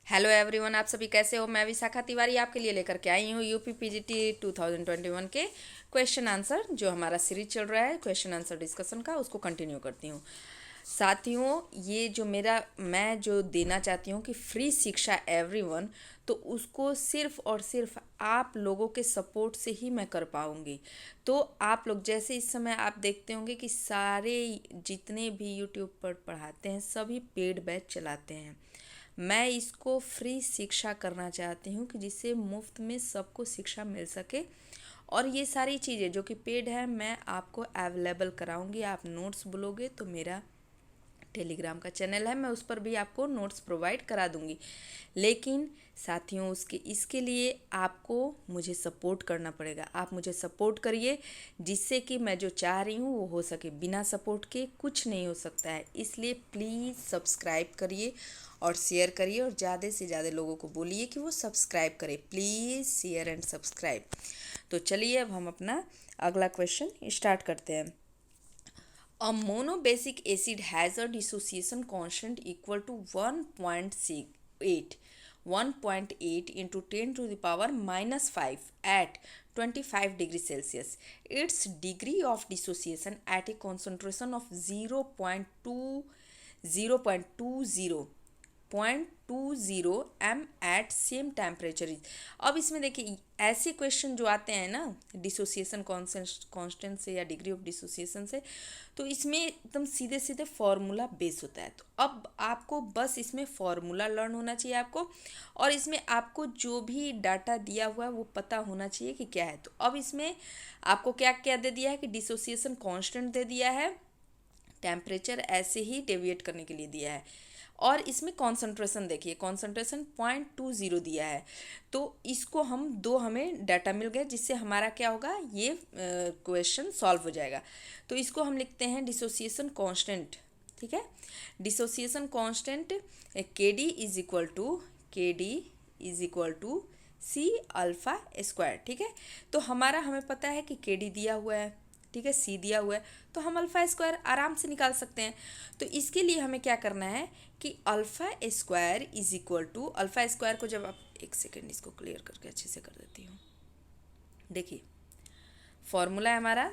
Hello everyone, आप सभी कैसे हो। मैं विशाखा तिवारी आपके लिए लेकर के आई हूँ यूपी पीजीटी 2021 के क्वेश्चन आंसर। जो हमारा सीरीज चल रहा है क्वेश्चन आंसर डिस्कशन का, उसको कंटिन्यू करती हूँ। साथियों, ये जो मैं जो देना चाहती हूँ कि फ्री शिक्षा एवरीवन, तो उसको सिर्फ और सिर्फ आप लोगों के सपोर्ट से ही मैं कर पाऊँगी। तो आप लोग जैसे इस समय आप देखते होंगे कि सारे जितने भी यूट्यूब पर पढ़ाते हैं सभी पेड बैच चलाते हैं। मैं इसको फ्री शिक्षा करना चाहती हूँ कि जिससे मुफ्त में सबको शिक्षा मिल सके। और ये सारी चीज़ें जो कि पेड है मैं आपको अवेलेबल कराऊंगी। आप नोट्स बोलोगे तो मेरा टेलीग्राम का चैनल है, मैं उस पर भी आपको नोट्स प्रोवाइड करा दूंगी। लेकिन साथियों, इसके लिए आपको मुझे सपोर्ट करना पड़ेगा। आप मुझे सपोर्ट करिए जिससे कि मैं जो चाह रही हूँ वो हो सके। बिना सपोर्ट के कुछ नहीं हो सकता है। इसलिए प्लीज़ सब्सक्राइब करिए और शेयर करिए और ज़्यादा से ज़्यादा लोगों को बोलिए कि वो सब्सक्राइब करें। Please share and subscribe. तो चलिए अब हम अपना अगला क्वेश्चन स्टार्ट करते हैं। A monobasic acid has a dissociation constant equal to 1.8 1.8 into 10 to the power minus 5 at 25 degrees Celsius. Its degree of dissociation at a concentration of 0.20 M at same temperature is. अब इसमें देखिए ऐसे question जो आते हैं ना dissociation constant से या डिग्री ऑफ डिसोसिएशन से, तो इसमें एकदम सीधे सीधे फॉर्मूला बेस होता है। तो अब आपको बस इसमें फॉर्मूला लर्न होना चाहिए आपको, और इसमें आपको जो भी डाटा दिया हुआ है वो पता होना चाहिए कि क्या है। तो अब इसमें आपको क्या क्या दे दिया है कि डिसोसिएशन कांस्टेंट दे दिया है, टेम्परेचर ऐसे ही डेविएट करने के लिए दिया है, और इसमें कॉन्सेंट्रेशन देखिए, कॉन्सेंट्रेशन 0.20 दिया है। तो इसको हमें डाटा मिल गया जिससे हमारा क्या होगा, ये क्वेश्चन सॉल्व हो जाएगा। तो इसको हम लिखते हैं डिसोसिएशन कांस्टेंट। ठीक है, dissociation constant K D is equal to C alpha square. ठीक है, तो हमें पता है कि के डी दिया हुआ है, ठीक है, सी दिया हुआ है, तो हम अल्फ़ा स्क्वायर आराम से निकाल सकते हैं। तो इसके लिए हमें क्या करना है कि alpha square is equal to, alpha square को जब आप, एक सेकेंड इसको क्लियर करके अच्छे से कर देती हूँ। देखिए फॉर्मूला है हमारा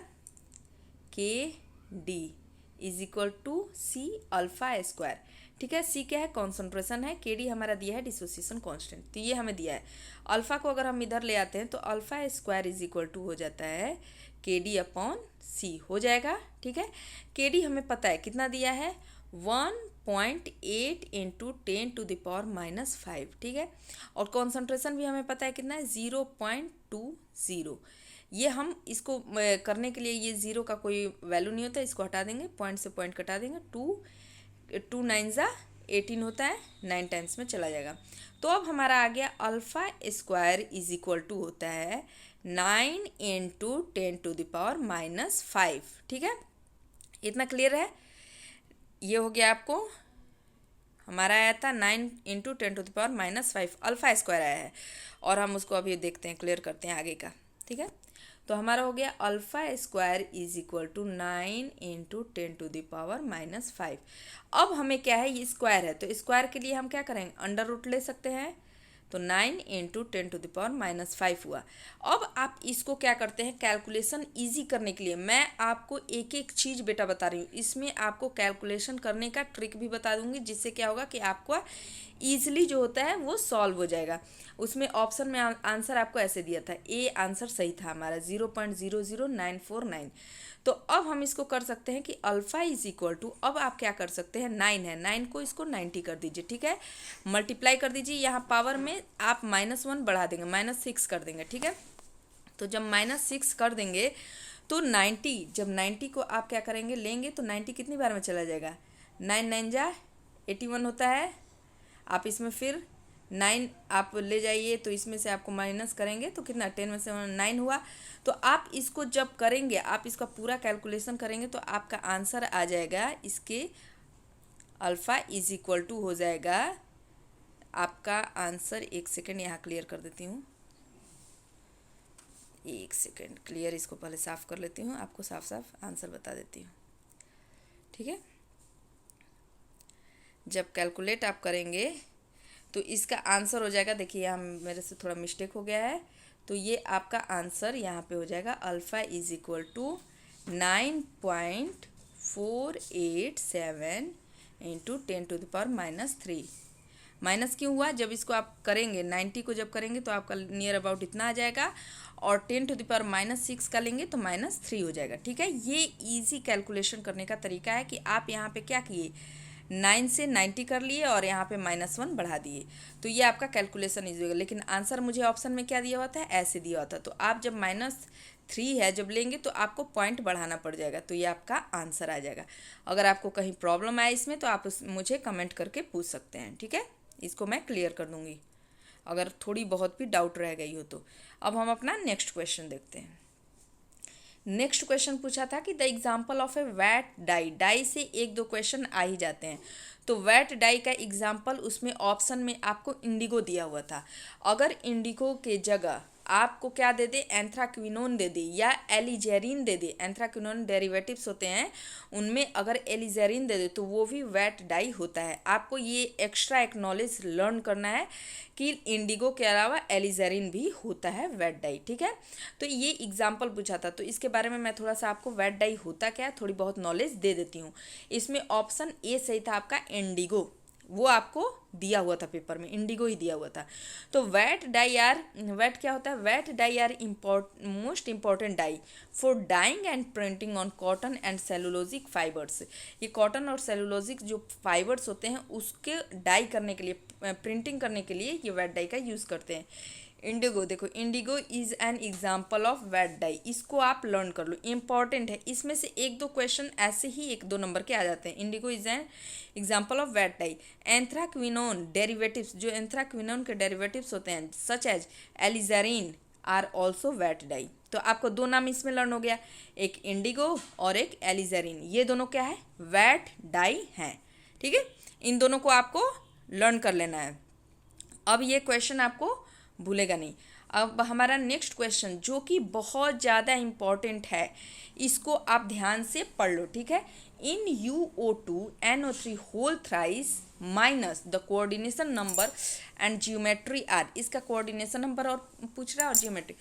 K D is equal to C alpha square. ठीक है, सी क्या है, कॉन्सेंट्रेशन है, के डी हमारा दिया है डिसोसिएशन कांस्टेंट, तो ये हमें दिया है। अल्फ़ा को अगर हम इधर ले आते हैं तो alpha square is equal to हो जाता है के डी अपॉन सी हो जाएगा। ठीक है, के डी हमें पता है कितना दिया है, 1.8 इंटू 10⁻⁻5। ठीक है, और कॉन्सेंट्रेशन भी हमें पता है कितना है, 0.20। ये हम इसको करने के लिए, ये ज़ीरो का कोई वैल्यू नहीं होता, इसको हटा देंगे, पॉइंट से पॉइंट कटा देंगे। 2 9 ज़ा 18 होता है, 9 टाइम्स में चला जाएगा। तो अब हमारा आ गया alpha square is equal to होता है 9 इंटू 10⁻⁻5। ठीक है, इतना क्लियर है। ये हो गया आपको, हमारा आया था 9 इंटू 10⁻⁻5 अल्फ़ा स्क्वायर आया है, और हम उसको अभी देखते हैं, क्लियर करते हैं आगे का। ठीक है, तो हमारा हो गया alpha square is equal to 9 into 10⁻⁻5। अब हमें क्या है, ये स्क्वायर है, तो स्क्वायर के लिए हम क्या करेंगे, अंडर रूट ले सकते हैं, तो 9 इंटू 10⁻⁻5 हुआ। अब आप इसको क्या करते हैं, कैलकुलेशन इजी करने के लिए मैं आपको एक एक चीज़ बेटा बता रही हूँ, इसमें आपको कैलकुलेशन करने का ट्रिक भी बता दूंगी, जिससे क्या होगा कि आपको ईजिली जो होता है वो सॉल्व हो जाएगा। उसमें ऑप्शन में आंसर आपको ऐसे दिया था, ए आंसर सही था हमारा 0.00949। तो अब हम इसको कर सकते हैं कि अल्फ़ा इज इक्वल टू, अब आप क्या कर सकते हैं, 9 है, 9 को इसको 90 कर दीजिए। ठीक है, मल्टीप्लाई कर दीजिए, यहाँ पावर में आप -1 बढ़ा देंगे, -6 कर देंगे। ठीक है, तो जब -6 कर देंगे तो 90, जब 90 को आप क्या करेंगे, लेंगे तो 90 कितनी बार में चला जाएगा, 9 9 जा 81 होता है। आप इसमें फिर 9 आप ले जाइए, तो इसमें से आपको माइनस करेंगे तो कितना, 10 में से 9 हुआ। तो आप इसको जब करेंगे, आप इसका पूरा कैलकुलेशन करेंगे तो आपका आंसर आ जाएगा, इसके अल्फ़ा इज इक्वल टू हो जाएगा आपका आंसर। एक सेकेंड यहाँ क्लियर कर देती हूँ, एक सेकेंड क्लियर, इसको पहले साफ़ कर लेती हूँ, आपको साफ साफ आंसर बता देती हूँ। ठीक है, जब कैलकुलेट आप करेंगे तो इसका आंसर हो जाएगा, देखिए यहाँ मेरे से थोड़ा मिस्टेक हो गया है, तो ये आपका आंसर यहाँ पे हो जाएगा alpha is equal to 9.487 into 10⁻³ minus क्यों हुआ, जब इसको आप करेंगे 90 को जब करेंगे तो आपका नियर अबाउट इतना आ जाएगा, और 10⁻⁻6 का लेंगे तो -3 हो जाएगा। ठीक है, ये इजी कैलकुलेशन करने का तरीका है कि आप यहाँ पे क्या किए, 9 से 90 कर लिए और यहाँ पे -1 बढ़ा दिए, तो ये आपका कैलकुलेशन इजी होगा। लेकिन आंसर मुझे ऑप्शन में क्या दिया होता है, ऐसे दिया होता है, तो आप जब -3 है जब लेंगे तो आपको पॉइंट बढ़ाना पड़ जाएगा, तो ये आपका आंसर आ जाएगा। अगर आपको कहीं प्रॉब्लम आए इसमें तो आप मुझे कमेंट करके पूछ सकते हैं। ठीक है, इसको मैं क्लियर कर दूंगी अगर थोड़ी बहुत भी डाउट रह गई हो तो। अब हम अपना नेक्स्ट क्वेश्चन देखते हैं। नेक्स्ट क्वेश्चन पूछा था कि the example of a vat dye, dye से 1-2 क्वेश्चन आ ही जाते हैं, तो वेट डाई का एग्जाम्पल उसमें ऑप्शन में आपको इंडिगो दिया हुआ था। अगर इंडिगो के जगह आपको क्या दे दे, एंथ्राक्विनोन दे दे या एलिजेरिन दे दे, एंथ्राक्विनोन डेरिवेटिव्स होते हैं उनमें अगर एलिजेरिन दे दे तो वो भी वेट डाई होता है। आपको ये एक्स्ट्रा एक नॉलेज लर्न करना है कि इंडिगो के अलावा एलिजेरिन भी होता है वेट डाई। ठीक है, तो ये एग्जाम्पल पूछा था, तो इसके बारे में मैं थोड़ा सा आपको वेट डाई होता क्या है थोड़ी बहुत नॉलेज दे देती हूँ। इसमें ऑप्शन ए सही था आपका, इंडिगो, वो आपको दिया हुआ था पेपर में, इंडिगो ही दिया हुआ था। तो वेट डाई आर, वेट क्या होता है, vat dye are most important dye for dyeing and printing on cotton and cellulosic fibres. ये कॉटन और सेलुलोजिक जो फाइबर्स होते हैं उसके डाई करने के लिए, प्रिंटिंग करने के लिए ये वेट डाई का यूज़ करते हैं। इंडिगो, देखो indigo is an example of vat dye, इसको आप लर्न कर लो, इंपॉर्टेंट है। इसमें से 1-2 क्वेश्चन ऐसे ही 1-2 नंबर के आ जाते हैं। Indigo is an example of vat dye. Anthraquinone derivatives, जो एंथ्राक्विनोन के डेरिवेटिव्स होते हैं such as alizarin are also vat dye. तो आपको 2 नाम इसमें लर्न हो गया, एक इंडिगो और एक एलिजारिन, ये दोनों क्या है, वेट डाई हैं। ठीक है, इन दोनों को आपको लर्न कर लेना है। अब ये क्वेश्चन आपको भूलेगा नहीं। अब हमारा नेक्स्ट क्वेश्चन जो कि बहुत ज़्यादा इम्पॉर्टेंट है, इसको आप ध्यान से पढ़ लो। ठीक है, in UO2 NO3 whole thrice minus the coordination number and geometry are, इसका कोऑर्डिनेशन नंबर और पूछ रहा है और जियोमेट्री।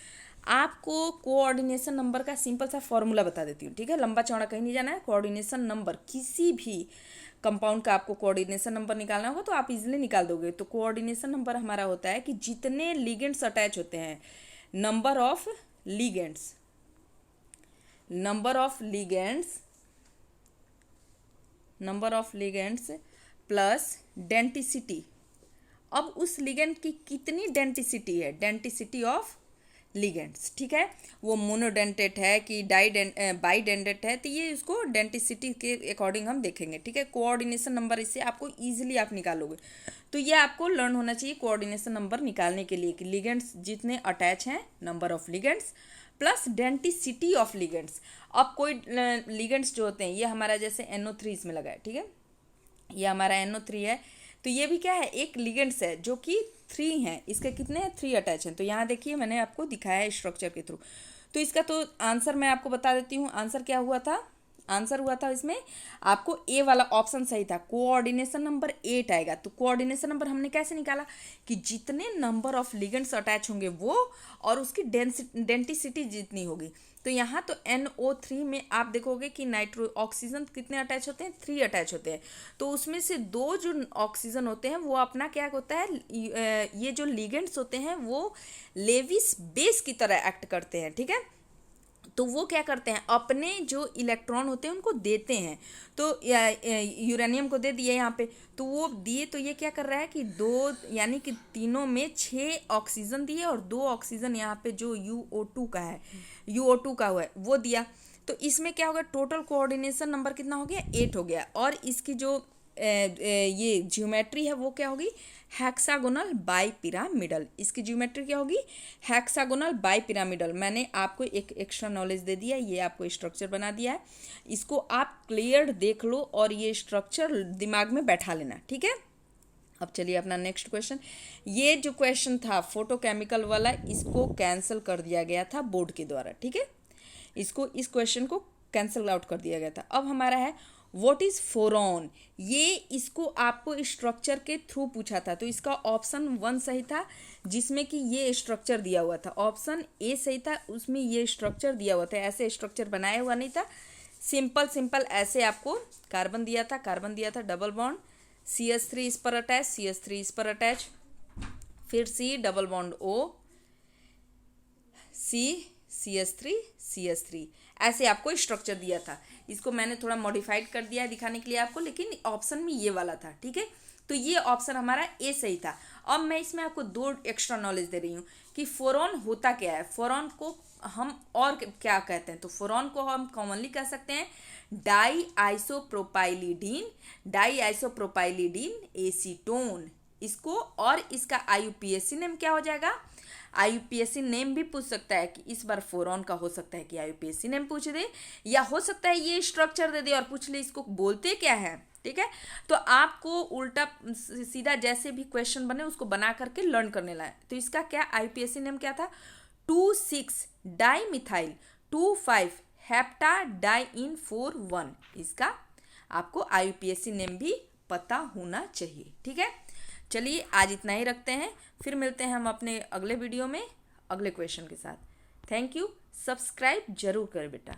आपको कोऑर्डिनेशन नंबर का सिंपल सा फॉर्मूला बता देती हूँ। ठीक है, लंबा चौड़ा कहीं नहीं जाना है। कोऑर्डिनेशन नंबर किसी भी कंपाउंड का आपको कोऑर्डिनेशन नंबर निकालना होगा तो आप इजीली निकाल दोगे। तो कोऑर्डिनेशन नंबर हमारा होता है कि जितने लिगेंड्स अटैच होते हैं, number of ligands, number of ligands plus denticity. अब उस लिगेंड की कितनी डेंटिसिटी है, डेंटिसिटी ऑफ लिगेंड्स। ठीक है, वो मोनोडेंटेट है कि बाईडेंटेट है, तो ये इसको डेंटिसिटी के अकॉर्डिंग हम देखेंगे। ठीक है, कोऑर्डिनेशन नंबर इससे आपको इजीली आप निकालोगे, तो ये आपको लर्न होना चाहिए कोऑर्डिनेशन नंबर निकालने के लिए कि लिगेंड्स जितने अटैच हैं, number of ligands plus denticity of ligands. अब कोई लिगेंड्स जो होते हैं, ये हमारा जैसे NO3 इसमें लगा है, ठीक है, ये हमारा NO3 है, तो ये भी क्या है, एक लिगेंड्स है जो कि 3 हैं, इसके कितने हैं, 3 अटैच हैं। तो यहाँ देखिए मैंने आपको दिखाया है स्ट्रक्चर के थ्रू। तो इसका तो आंसर मैं आपको बता देती हूँ। आंसर क्या हुआ था, आंसर हुआ था इसमें आपको ए वाला ऑप्शन सही था, कोऑर्डिनेशन नंबर 8 आएगा। तो कोऑर्डिनेशन नंबर हमने कैसे निकाला कि जितने नंबर ऑफ लिगेंड्स अटैच होंगे वो और उसकी डेंटिसिटी जितनी होगी। तो यहाँ तो NO3 में आप देखोगे कि नाइट्रो ऑक्सीजन कितने अटैच होते हैं, 3 अटैच होते हैं। तो उसमें से 2 जो ऑक्सीजन होते हैं वो अपना क्या होता है, ये जो लिगेंड्स होते हैं वो लेविस बेस की तरह एक्ट करते हैं। ठीक है, तो वो क्या करते हैं, अपने जो इलेक्ट्रॉन होते हैं उनको देते हैं। तो यूरेनियम को दे दिए यहाँ पे, तो वो दिए, तो ये क्या कर रहा है कि 2 यानी कि तीनों में 6 ऑक्सीजन दिए और 2 ऑक्सीजन यहाँ पे जो UO2 का है, UO2 का हुआ है वो दिया। तो इसमें क्या होगा, टोटल कोऑर्डिनेशन नंबर कितना हो गया, 8 हो गया। और इसकी जो ये ज्योमेट्री है वो क्या होगी, हेक्सागोनल बाईपिरामिडल। इसकी ज्योमेट्री क्या होगी, हेक्सागोनल बाईपिरामिडल। मैंने आपको एक एक्स्ट्रा नॉलेज दे दिया, ये आपको स्ट्रक्चर बना दिया है, इसको आप क्लियर देख लो और ये स्ट्रक्चर दिमाग में बैठा लेना। ठीक है, अब चलिए अपना नेक्स्ट क्वेश्चन। ये जो क्वेश्चन था फोटोकेमिकल वाला, इसको कैंसिल कर दिया गया था बोर्ड के द्वारा। ठीक है, इसको, इस क्वेश्चन को कैंसिल आउट कर दिया गया था। अब हमारा है व्हाट इज फोरॉन, ये इसको आपको स्ट्रक्चर के थ्रू पूछा था, तो इसका ऑप्शन 1 सही था जिसमें कि ये स्ट्रक्चर दिया हुआ था, ऑप्शन ए सही था, उसमें ये स्ट्रक्चर दिया हुआ था, ऐसे स्ट्रक्चर बनाया हुआ नहीं था, सिंपल सिंपल ऐसे आपको कार्बन दिया था डबल बॉन्ड, CH3 इस पर अटैच, CH3 इस पर अटैच, फिर C double bond O, CH3 ऐसे आपको स्ट्रक्चर दिया था। इसको मैंने थोड़ा मॉडिफाइड कर दिया है दिखाने के लिए आपको, लेकिन ऑप्शन में ये वाला था, ठीक है। तो ये ऑप्शन हमारा ए सही था। अब मैं इसमें आपको 2 एक्स्ट्रा नॉलेज दे रही हूँ कि फोरॉन होता क्या है, फोरॉन को हम और क्या कहते हैं, तो फोरॉन को हम कॉमनली कह सकते हैं डाई आइसोप्रोपाइलिडीन एसीटोन, इसको, और इसका IUPAC नेम क्या हो जाएगा, IUPAC नेम भी पूछ सकता है कि इस बार फोरॉन का हो सकता है कि IUPAC नेम पूछ दे, या हो सकता है ये स्ट्रक्चर दे दे और पूछ ले इसको बोलते क्या है, ठीक है। तो आपको उल्टा सीधा जैसे भी क्वेश्चन बने उसको बना करके लर्न करने लाए। तो इसका क्या IUPAC नेम क्या था, 2,6 डाईमिथाइल 2,5 हेप्टाडाइन 4,1, इसका आपको IUPAC नेम भी पता होना चाहिए, ठीक है। चलिए आज इतना ही रखते हैं, फिर मिलते हैं हम अपने अगले वीडियो में अगले क्वेश्चन के साथ। थैंक यू, सब्सक्राइब जरूर करें बेटा।